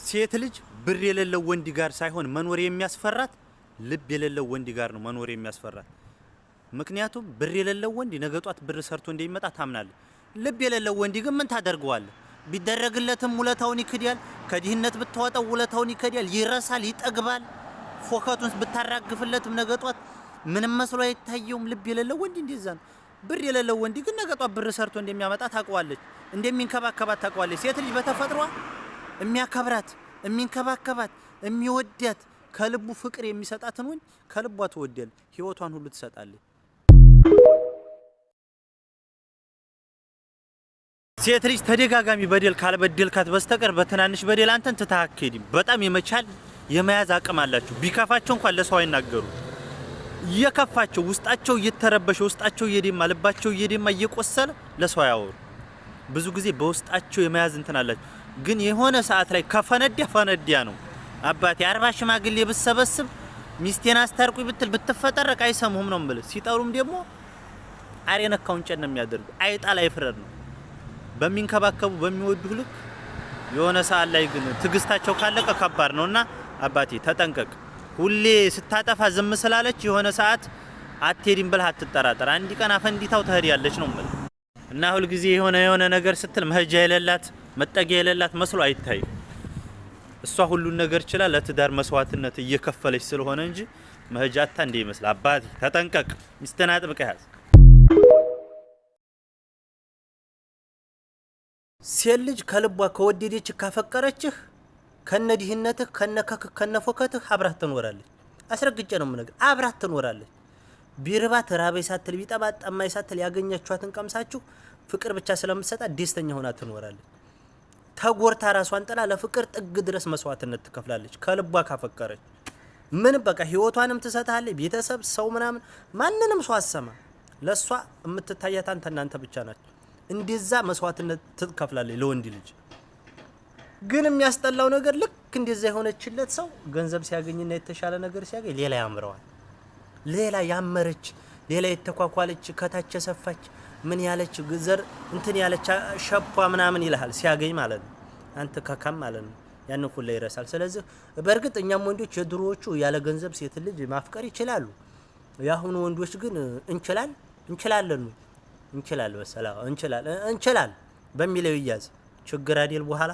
ሴት ልጅ ብር የሌለው ወንድ ጋር ሳይሆን መኖር የሚያስፈራት ልብ የሌለው ወንድ ጋር ነው መኖር የሚያስፈራት። ምክንያቱም ብር የሌለው ወንድ ነገ ጧት ብር ሰርቶ እንደሚመጣ ታምናለህ። ልብ የሌለው ወንድ ግን ምን ታደርገዋለህ? ቢደረግለትም ውለታውን ይክዳል። ከድህነት ብታወጣው ውለታውን ይክዳል፣ ይረሳል፣ ይጠግባል። ፎከቱን ብታራግፍለትም ነገ ጧት ምንም መስሎ አይታየውም። ልብ የሌለው ወንድ እንደዛ ነው። ብር የሌለው ወንድ ግን ነገ ጧት ብር ሰርቶ እንደሚያመጣ ታውቀዋለች፣ እንደሚንከባከባት ታውቀዋለች። ሴት ልጅ በተፈጥሯ የሚያከብራት፣ የሚንከባከባት፣ የሚወዳት ከልቡ ፍቅር የሚሰጣትን ወንድ ከልቧ ትወዳለች፣ ህይወቷን ሁሉ ትሰጣለች። ሴት ልጅ ተደጋጋሚ በደል ካልበደልካት በስተቀር በትናንሽ በደል አንተን ትታከዲ በጣም የመቻል የመያዝ አቅም አላችሁ። ቢከፋቸው እንኳን ለሰው አይናገሩ። እየከፋቸው ውስጣቸው እየተረበሸ ውስጣቸው እየደማ ልባቸው እየደማ እየቆሰለ ለሰው ያወሩ። ብዙ ጊዜ በውስጣቸው የመያዝ እንትን አላችሁ። ግን የሆነ ሰዓት ላይ ፈነዲያ ነው። አባቴ 40 ሽማግሌ ብትሰበስብ ሚስቴን አስታርቁ ብትል ብትፈጠረቅ አይሰሙህም ነው ማለት። ሲጠሩም ደግሞ አሬነካውን ጨን ነው የሚያደርጉ። አይጣል አይፍረድ ነው በሚንከባከቡ በሚወዱህ ልክ። የሆነ ሰዓት ላይ ግን ትግስታቸው ካለቀ ከባድ ነውና አባቴ ተጠንቀቅ። ሁሌ ስታጠፋ ዝም ስላለች የሆነ ሰዓት አትሄድም ብለህ አትጠራጠር። አንድ ቀን አፈንዲታው ትሄዳለች ነው ማለት። እና ሁሉ ጊዜ የሆነ ነገር ስትል መሄጃ የሌላት መጠጊያ የሌላት መስሎ አይታይ። እሷ ሁሉን ነገር ችላ ለትዳር መስዋዕትነት እየከፈለች ስለሆነ እንጂ መሄጃታ እንደ ይመስል። አባቴ ተጠንቀቅ፣ ሚስትን አጥብቀህ ያዝ። ሴት ልጅ ከልቧ ከወደደች ካፈቀረችህ ከነዲህነትህ ከነፎከትህ አብራህ ትኖራለች። አስረግጬ ነው የምነግርህ፣ አብራህ ትኖራለች። ቢርባት ራበይ ሳትል ቢጠባት ጠማይ ሳትል ያገኛችኋትን ቀምሳችሁ ፍቅር ብቻ ስለምትሰጣት ደስተኛ ሆና ትኖራለች። ተጎርታ ራሷን ጥላ ለፍቅር ጥግ ድረስ መስዋዕትነት ትከፍላለች። ከልቧ ካፈቀረች ምን በቃ ህይወቷንም ትሰጣለች። ቤተሰብ ሰው ምናምን ማንንም ሰው አሰማ። ለሷ የምትታያት አንተ ብቻ ናችሁ። እንደዛ መስዋዕትነት ትከፍላለች ለወንድ ልጅ። ግን የሚያስጠላው ነገር ልክ እንደዛ የሆነችለት ሰው ገንዘብ ሲያገኝና የተሻለ ነገር ሲያገኝ ሌላ ያምረዋል። ሌላ ያመረች፣ ሌላ የተኳኳለች፣ ከታች ሰፋች፣ ምን ያለች ግዘር እንትን ያለች ሸፓ ምናምን ይልሃል ሲያገኝ ማለት ነው። አንተ ከካም ማለት ነው። ያን ሁሉ ይረሳል። ስለዚህ በእርግጥ እኛም ወንዶች የድሮዎቹ ያለ ገንዘብ ሴት ልጅ ማፍቀር ይችላሉ። ያሁኑ ወንዶች ግን እንችላለን በሰላም እንችላል በሚለው ይያዝ ችግር አይደል በኋላ